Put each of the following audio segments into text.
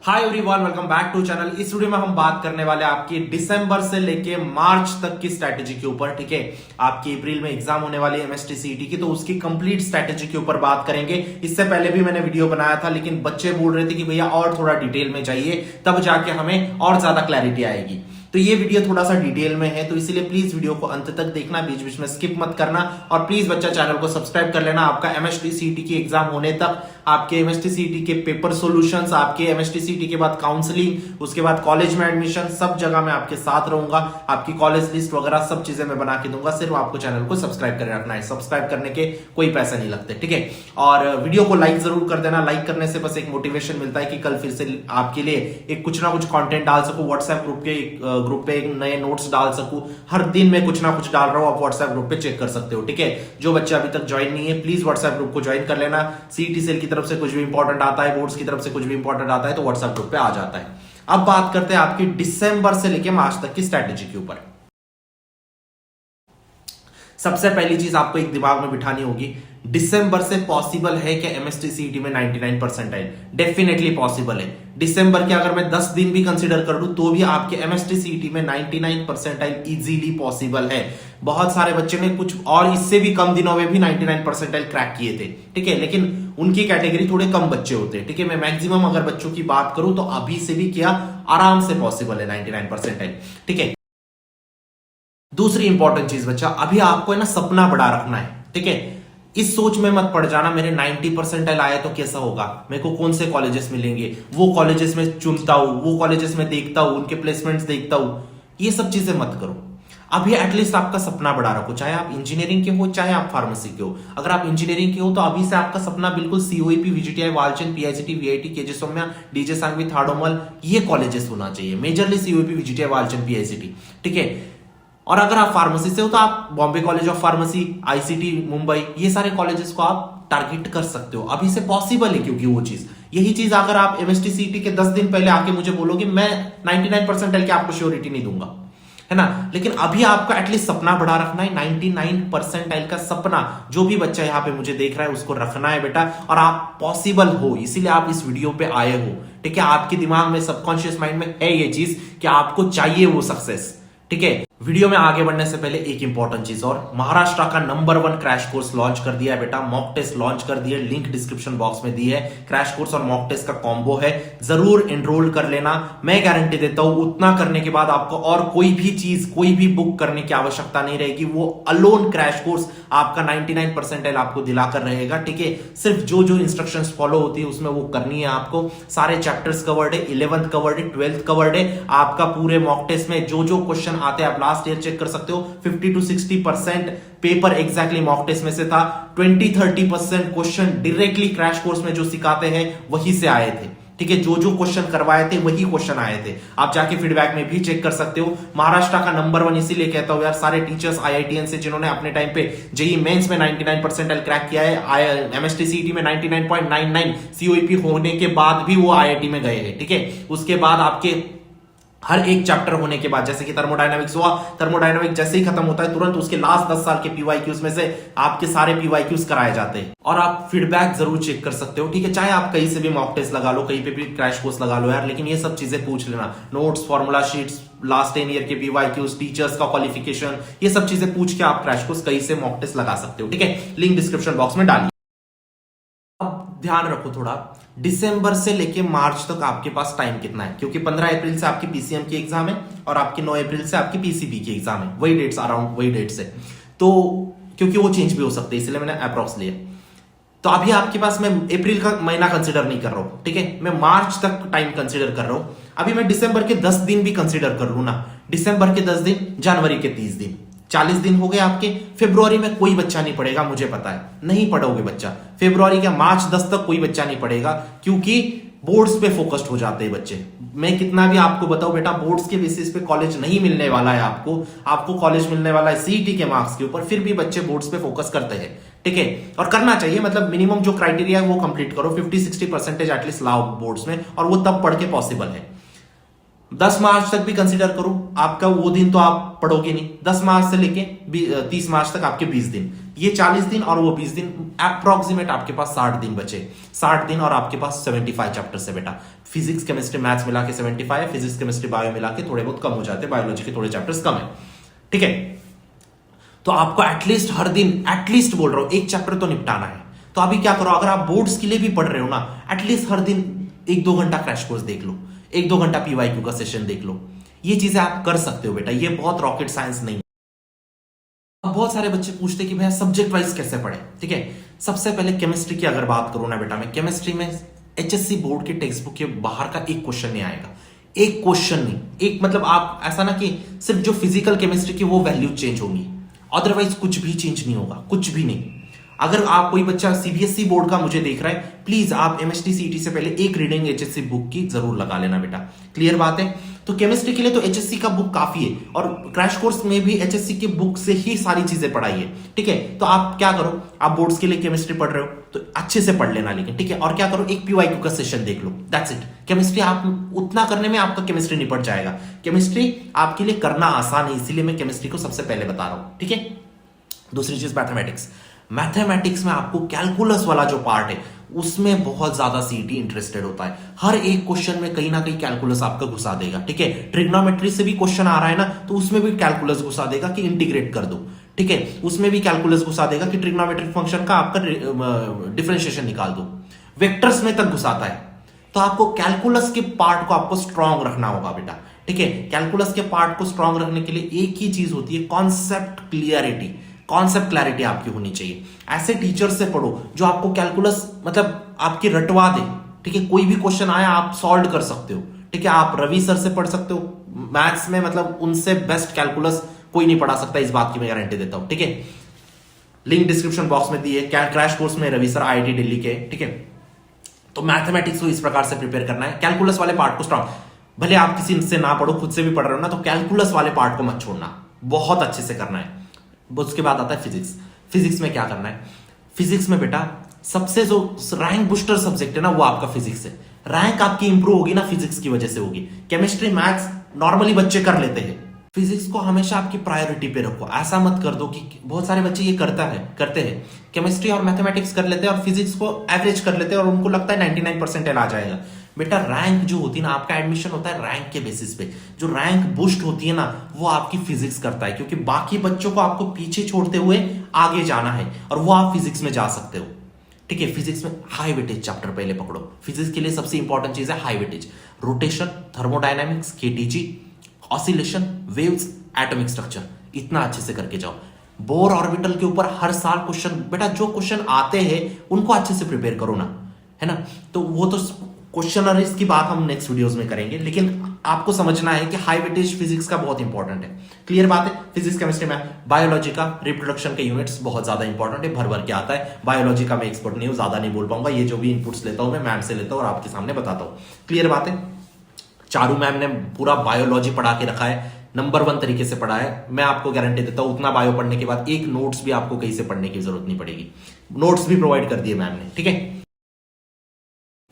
Hi everyone, welcome back to channel. इस video में हम बात करने वाले आपकी दिसंबर से लेके मार्च तक की स्ट्रैटेजी के ऊपर। ठीक है, आपकी अप्रैल में एग्जाम होने वाली है एमएसटी सीईटी की, तो उसकी कंप्लीट स्ट्रैटेजी के ऊपर बात करेंगे। इससे पहले भी मैंने वीडियो बनाया था, लेकिन बच्चे बोल रहे थे कि भैया और थोड़ा डिटेल में चाहिए, तब जाके हमें और ज्यादा क्लैरिटी आएगी। तो ये वीडियो थोड़ा सा डिटेल में है, तो इसीलिए प्लीज वीडियो को अंत तक देखना, बीच बीच में स्किप मत करना। और प्लीज बच्चा चैनल को सब्सक्राइब कर लेना। आपका एमएसटी सीईटी की एग्जाम होने तक आपके एमएसटी सीईटी के पेपर सॉल्यूशंस, आपके एमएसटी सीईटी के बाद काउंसलिंग, उसके बाद कॉलेज में एडमिशन, सब जगह मैं आपके साथ रहूंगा। आपकी कॉलेज लिस्ट वगैरह सब चीजें मैं बना के दूंगा। सिर्फ आपको चैनल को सब्सक्राइब कर रखना है। सब्सक्राइब करने के कोई पैसे नहीं लगते, ठीक है। और वीडियो को लाइक जरूर कर देना। लाइक करने से बस एक मोटिवेशन मिलता है कि कल फिर से आपके लिए एक कुछ ना कुछ कंटेंट डाल सकूं। व्हाट्सएप ग्रुप पे एक नए नोट्स डाल सकूं। हर दिन मैं कुछ ना कुछ डाल रहा हूं, आप व्हाट्सएप ग्रुप पे चेक कर सकते हो, ठीक है। जो बच्चे अभी तक ज्वाइन नहीं है, प्लीज व्हाट्सएप ग्रुप को ज्वाइन कर लेना। सीईटी सेल की तरफ से कुछ भी इंपॉर्टेंट आता है, बोर्ड्स की तरफ से कुछ भी इंपॉर्टेंट आता है, तो व्हाट्सएप ग्रुप पे आ जाता है। अब बात करते हैं आपकी दिसंबर से लेकर मार्च तक की स्ट्रैटेजी के ऊपर। सबसे पहली चीज आपको एक दिमाग में बिठानी होगी, दिसंबर से पॉसिबल है कि एमएसटी सीईटी में 99 परसेंटाइल? डेफिनेटली पॉसिबल है। दिसंबर के अगर मैं 10 दिन भी कंसीडर कर लूं तो भी आपके एमएसटी सीईटी में 99 परसेंटाइल इजीली पॉसिबल है। बहुत सारे बच्चे ने कुछ और इससे भी कम दिनों में भी 99 परसेंटाइल क्रैक किए थे, ठीक है, लेकिन उनकी कैटेगरी थोड़े कम बच्चे होते हैं, ठीक है। मैं मैक्सिमम अगर बच्चों की बात करूं तो अभी से भी क्या आराम से पॉसिबल है 99 परसेंटाइल, ठीक है। दूसरी इंपॉर्टेंट चीज बच्चा, अभी आपको है ना सपना बड़ा रखना है, ठीक है। इस सोच में मत पड़ जाना मेरे 90 परसेंटाइल आए तो कैसा होगा, मेरे को कौन से कॉलेजेस मिलेंगे, वो कॉलेजेस में चुनता हूं, वो कॉलेजेस में देखता हूं, उनके प्लेसमेंट्स देखता हूं। ये सब चीजें मत करो। अभी एटलीस्ट आपका सपना बड़ा रखो, चाहे आप इंजीनियरिंग के हो चाहे आप फार्मेसी के हो। अगर आप इंजीनियरिंग के हो तो अभी से आपका सपना बिल्कुल COEP, VJTI, Walchand, PICT, VIT, KJ Somaiya, DJ Sanghvi, Thadomal, ये कॉलेजेस होना चाहिए। Majorly COEP, VJTI, Walchand, PICT, ठीक है। और अगर आप फार्मेसी से हो तो आप Bombay college of pharmacy, ICT Mumbai, ये सारे कॉलेजेस को आप टारगेट कर सकते हो। अभी से पॉसिबल है, क्योंकि वो चीज, यही चीज अगर आप एमएसटी सीईटी के 10 दिन पहले आके मुझे बोलोगे, मैं 99 परसेंटाइल की आपको श्योरिटी नहीं दूंगा, है ना। लेकिन अभी आपको एटलीस्ट सपना बड़ा रखना है। 99 परसेंटाइल का सपना जो भी बच्चा यहां पे मुझे देख रहा है उसको रखना है बेटा। और आप पॉसिबल हो, इसीलिए आप इस वीडियो पे आए हो, ठीक है। आपके दिमाग में, सबकॉन्शियस माइंड में है ये चीज कि आपको चाहिए वो सक्सेस, ठीक है। वीडियो में आगे बढ़ने से पहले एक इंपॉर्टेंट चीज और, महाराष्ट्र का नंबर 1 क्रैश कोर्स लॉन्च कर दिया है बेटा। मॉक टेस्ट लॉन्च कर दिया, लिंक डिस्क्रिप्शन बॉक्स में दी है। क्रैश कोर्स और मॉक टेस्ट का कॉम्बो है, जरूर एनरोल कर लेना। मैं गारंटी देता हूं उतना करने के बाद आपको और कोई भी चीज, कोई भी बुक करने की आवश्यकता नहीं रहेगी। वो अलोन क्रैश कोर्स आपका 99 परसेंटाइल आपको दिलाकर रहेगा, ठीक है। सिर्फ जो जो इंस्ट्रक्शंस फॉलो होती है उसमें वो करनी है आपको। सारे चैप्टर्स कवर्ड है, 11th कवर्ड है, 12th कवर्ड है। आपका पूरे मॉक टेस्ट में जो जो क्वेश्चन आते हैं, आप लास्ट ईयर चेक कर सकते हो, 50 to 60% paper exactly mock test में से था। 20-30% क्वेश्चन डायरेक्टली क्रैश कोर्स में जो सिखाते हैं वहीं से आए थे, ठीक है। जो जो क्वेश्चन करवाए थे वही क्वेश्चन आए थे। आप जाके फीडबैक में भी चेक कर सकते हो। महाराष्ट्र का नंबर 1 इसीलिए कहता हूं यार, सारे टीचर्स आईआईटीएन से जिन्होंने अपने टाइम पे जेईई मेंस में 99 परसेंटाइल क्रैक किया है, एमएसटी सीईटी में 99.99, सीओईपी होने के बाद भी वो आईआईटी में गए हैं, ठीक है। उसके बाद आपके हर एक चैप्टर होने के बाद, जैसे कि थर्मोडायनामिक्स हुआ, थर्मोडायनामिक जैसे ही खत्म होता है तुरंत उसके लास्ट 10 साल के पीवाईक्यूज में से आपके सारे पीवाईक्यूज कराए जाते हैं। और आप फीडबैक जरूर चेक कर सकते हो, ठीक है। चाहे आप कहीं से भी मॉक टेस्ट लगा लो, कहीं पे भी क्रैश कोर्स लगा लो यार, लेकिन ये सब चीजें पूछ लेना। Notes, formula sheets, last 10 year के पीवाईक्यूज, टीचर्स का क्वालिफिकेशन, ये सब चीजें पूछ के आप क्रैश कोर्स कहीं से मॉक टेस्ट लगा सकते हो, ठीक है। लिंक डिस्क्रिप्शन बॉक्स में डालिए। ध्यान रखो थोड़ा, दिसंबर से लेके मार्च तक आपके पास टाइम कितना है, क्योंकि 15 अप्रैल से आपकी पीसीएम की एग्जाम है और आपकी 9 अप्रैल से आपकी पीसीबी की एग्जाम है। वही डेट्स, अराउंड वही डेट्स है, तो क्योंकि वो चेंज भी हो सकते हैं, इसलिए मैंने अप्रॉक्स लिया। तो अभी आपके पास, मैं अप्रैल का महीना कंसिडर नहीं कर रहा हूं, ठीक है, मैं मार्च तक टाइम कंसिडर कर रहा हूं। अभी मैं दिसंबर के 10 दिन भी कंसिडर कर लूं ना, दिसंबर के 10 दिन, जनवरी के 30 दिन, 40 दिन हो गए आपके। फेब्रुआरी में कोई बच्चा नहीं पढ़ेगा, मुझे पता है, नहीं पढ़ोगे बच्चा। फेब्रुआरी के मार्च 10 तक कोई बच्चा नहीं पढ़ेगा, क्योंकि बोर्ड्स पे फोकस्ड हो जाते हैं बच्चे। मैं कितना भी आपको बताऊं बेटा, बोर्ड्स के बेसिस पे कॉलेज नहीं मिलने वाला है आपको कॉलेज मिलने वाला है सीईटी के मार्क्स के ऊपर। फिर भी बच्चे बोर्ड्स पे फोकस करते हैं, ठीक है। और करना चाहिए, मतलब मिनिमम जो क्राइटेरिया है वो कंप्लीट करो, 50-60 परसेंटेज एटलीस्ट लाओ बोर्ड्स में, और वो तब पढ़ के पॉसिबल है। 10 मार्च तक भी कंसीडर करो, आपका वो दिन तो आप पढ़ोगे नहीं। 10 मार्च से लेके 30 मार्च तक आपके 20 दिन, ये 40 दिन और वो 20 दिन, अप्रोक्सीमेट आपके पास 60 दिन बचे। 60 दिन और आपके पास 75 चैप्टर्स है बेटा। फिजिक्स केमिस्ट्री मैथ्स मिला के 75 है, फिजिक्स केमिस्ट्री बायो मिला के थोड़े बहुत कम हो जाते हैं, बायोलॉजी के थोड़े चैप्टर्स कम है, ठीक है। तो आपको एटलीस्ट हर दिन, एटलीस्ट बोल रहा हूं, एक चैप्टर तो निपटाना है। तो अभी क्या करो, अगर आप बोर्ड्स के लिए भी पढ़ रहे हो ना, एटलीस्ट हर दिन 1-2 घंटा क्रैश कोर्स देख लो, 1-2 घंटा पीवाईक्यू का सेशन देख लो। ये चीजें आप कर सकते हो बेटा, ये बहुत रॉकेट साइंस नहीं है। अब बहुत सारे बच्चे पूछते हैं कि भैया सब्जेक्ट वाइज कैसे पढ़े, ठीक है। सबसे पहले केमिस्ट्री की अगर बात करूं ना बेटा, मैं केमिस्ट्री में एचएससी बोर्ड के टेक्स्ट बुक के बाहर का एक क्वेश्चन नहीं आएगा, एक क्वेश्चन नहीं, एक मतलब आप ऐसा ना कि सिर्फ जो फिजिकल केमिस्ट्री की वो वैल्यू चेंज होंगी, अदरवाइज कुछ भी चेंज नहीं होगा, कुछ भी नहीं। अगर आप कोई बच्चा सीबीएसई बोर्ड का मुझे देख रहा है, प्लीज आप एमएसटी सीईटी से पहले एक रीडिंग एचएससी बुक की जरूर लगा लेना बेटा। क्लियर बात है। तो केमिस्ट्री के लिए तो एचएससी का बुक काफी है, और क्रैश कोर्स में भी एचएससी की बुक से ही सारी चीजें पढ़ाई है, ठीक है। तो आप क्या करो, आप बोर्ड्स के लिए केमिस्ट्री पढ़ रहे हो तो अच्छे से पढ़ लेना, लेकिन ठीक है। और क्या करो, एक पीवाईक्यू का सेशन देख लो, दैट्स इट। केमिस्ट्री आप उतना करने में आपका केमिस्ट्री निपट जाएगा। केमिस्ट्री आपके लिए करना आसान है, इसीलिए मैं केमिस्ट्री को सबसे पहले बता रहा हूं, ठीक है। दूसरी चीज मैथमेटिक्स। मैथमेटिक्स में आपको कैलकुलस वाला जो पार्ट है उसमें बहुत ज्यादा सीईटी इंटरेस्टेड होता है। हर एक क्वेश्चन में कहीं ना कहीं कैलकुलस आपका घुसा देगा, ठीक है। ट्रिग्नोमेट्री से भी क्वेश्चन आ रहा है ना, तो उसमें भी कैलकुलस घुसा देगा कि इंटीग्रेट कर दो, ठीक है। उसमें भी कैलकुलस घुसा देगा कि ट्रिग्नोमेट्रिक फंक्शन का आपका डिफरेंशिएशन निकाल दो। वेक्टर्स में तक घुसाता है। तो आपको कैलकुलस के पार्ट को आपको स्ट्रांग रखना होगा बेटा, ठीक है। कैलकुलस के पार्ट को स्ट्रांग रखने के लिए एक ही चीज होती है, कॉन्सेप्ट क्लियरिटी। कॉन्सेप्ट क्लैरिटी आपकी होनी चाहिए। ऐसे टीचर से पढ़ो जो आपको कैलकुलस मतलब आपकी रटवा दे, ठीक है। कोई भी क्वेश्चन आया आप सॉल्व कर सकते हो, ठीक है। आप रवि सर से पढ़ सकते हो मैथ्स में, मतलब उनसे बेस्ट कैलकुलस कोई नहीं पढ़ा सकता, इस बात की मैं गारंटी देता हूं, ठीक है। लिंक डिस्क्रिप्शन बॉक्स में दी है, क्रैश कोर्स में रवि सर आईआईटी दिल्ली के, ठीक है। तो मैथमेटिक्स को इस प्रकार से प्रिपेयर करना है। कैलकुलस वाले पार्ट को स्ट्रॉन्ग, भले आप किसी से ना पढ़ो, खुद से भी पढ़ रहे हो ना, तो कैलकुलस वाले पार्ट को मत छोड़ना, बहुत अच्छे से करना है। उसके बाद आता है फिजिक्स। फिजिक्स में क्या करना है, फिजिक्स में बेटा सबसे जो रैंक बूस्टर सब्जेक्ट है ना, वो आपका फिजिक्स है। रैंक आपकी इंप्रूव होगी ना फिजिक्स की वजह से होगी। केमिस्ट्री मैथ्स नॉर्मली बच्चे कर लेते हैं, फिजिक्स को हमेशा आपकी प्रायोरिटी पे रखो। ऐसा मत कर दो कि बहुत सारे बच्चे ये करते हैं केमिस्ट्री और मैथमेटिक्स कर लेते हैं और फिजिक्स को एवरेज कर लेते हैं और उनको लगता है 99% आ जाएगा। बेटा रैंक जो होती है ना, आपका एडमिशन होता है रैंक के बेसिस पे। जो रैंक बूस्ट होती है ना, वो आपकी फिजिक्स करता है, क्योंकि बाकी बच्चों को आपको पीछे छोड़ते हुए आगे जाना है, और वो आप फिजिक्स में जा सकते हो, ठीक है। फिजिक्स में हाई वेटेज चैप्टर पहले पकड़ो। फिजिक्स के लिए सबसे इंपॉर्टेंट चीज है high weightage. Rotation, thermodynamics, KTG, oscillation, waves, atomic structure, इतना अच्छे से करके जाओ। बोर ऑर्बिटल के ऊपर हर साल क्वेश्चन, बेटा जो क्वेश्चन आते हैं उनको अच्छे से प्रिपेयर करो ना, है ना। तो वो तो क्वेश्चनरीज की बात हम नेक्स्ट वीडियोस में करेंगे, लेकिन आपको समझना है कि हाई वेटेज फिजिक्स का बहुत इंपॉर्टेंट है। क्लियर बात है। फिजिक्स, केमिस्ट्री में बायोलॉजी का रिप्रोडक्शन के यूनिट्स बहुत ज्यादा इंपॉर्टेंट है, भर भर के आता है। बायोलॉजी का मैं एक्सपर्ट नहीं हूं, ज्यादा नहीं बोल पाऊंगा, ये जो भी इनपुट्स लेता हूं मैं मैम से लेता हूं और आपके सामने बताता हूं। क्लियर बात है। चारू मैम ने पूरा बायोलॉजी पढ़ा के रखा है, नंबर 1 तरीके से पढ़ा है। मैं आपको गारंटी देता हूं उतना बायो पढ़ने के बाद एक नोट्स भी आपको कहीं से पढ़ने की जरूरत नहीं पड़ेगी। नोट्स भी प्रोवाइड कर दिए मैम ने, ठीक है।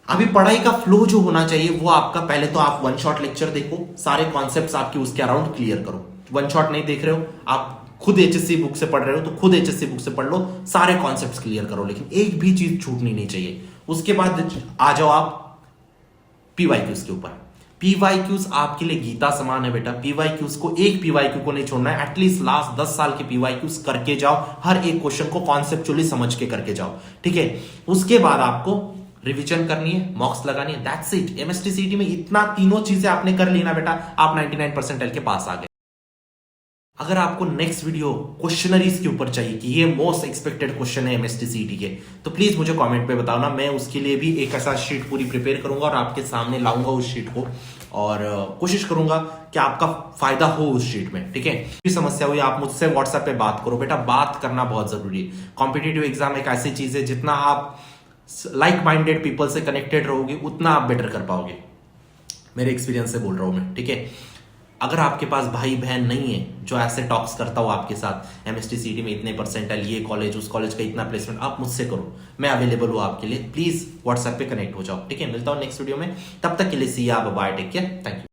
अभी पढ़ाई का फ्लो जो होना चाहिए वो आपका, पहले तो आप 1 शॉट लेक्चर देखो, सारे कॉन्सेप्ट्स आपके उसके अराउंड क्लियर करो। 1 शॉट नहीं देख रहे हो, आप खुद एचएससी बुक से पढ़ रहे हो तो खुद एचएससी बुक से पढ़ लो, सारे कॉन्सेप्ट्स क्लियर करो, लेकिन एक भी चीज छूटनी नहीं चाहिए। उसके बाद आ जाओ आप पीवाईक्यूज के ऊपर। पीवाईक्यूज आपके लिए गीता समान है बेटा। पीवाईक्यूज को, एक पीवाईक्यू को नहीं छोड़ना है, एटलीस्ट लास्ट 10 साल के पीवाईक्यूज करके जाओ, हर एक क्वेश्चन को कॉन्सेप्चुअली समझ के करके जाओ, ठीक है। उसके बाद आपको रिवीजन करनी है, मॉक्स लगानी है, दैट्स इट। एमएसटी सीईटी में इतना तीनों चीजें आपने कर ली ना बेटा, आप 99% के पास आ गए। अगर आपको नेक्स्ट वीडियो क्वेश्चनरीज के ऊपर चाहिए कि ये मोस्ट एक्सपेक्टेड क्वेश्चन है एमएसटी सीईटी के, तो प्लीज मुझे कमेंट पे बताओ ना, मैं उसके लिए भी एक ऐसा शीट पूरी प्रिपेयर करूंगा और आपके सामने लाऊंगा उस शीट को, और कोशिश करूंगा कि आपका फायदा हो उस शीट में, ठीक है। कोई समस्या हुई आप मुझसे व्हाट्सएप पे बात करो बेटा, बात करना बहुत जरूरी है। कॉम्पिटिटिव एग्जाम एक ऐसी चीज है, जितना आप लाइक माइंडेड पीपल से कनेक्टेड रहोगे उतना आप बेटर कर पाओगे, मेरे एक्सपीरियंस से बोल रहा हूं मैं, ठीक है। अगर आपके पास भाई बहन नहीं है जो ऐसे टॉक्स करता हो आपके साथ, एमएसटी सीईटी में इतने परसेंटाइल, ये कॉलेज उस कॉलेज का इतना प्लेसमेंट, आप मुझसे करो, मैं अवेलेबल हूं आपके लिए। प्लीज व्हाट्सएप पे कनेक्ट हो जाओ, ठीक है। मिलता हूं नेक्स्ट वीडियो में, तब तक के लिए see ya bye, take care, thank you.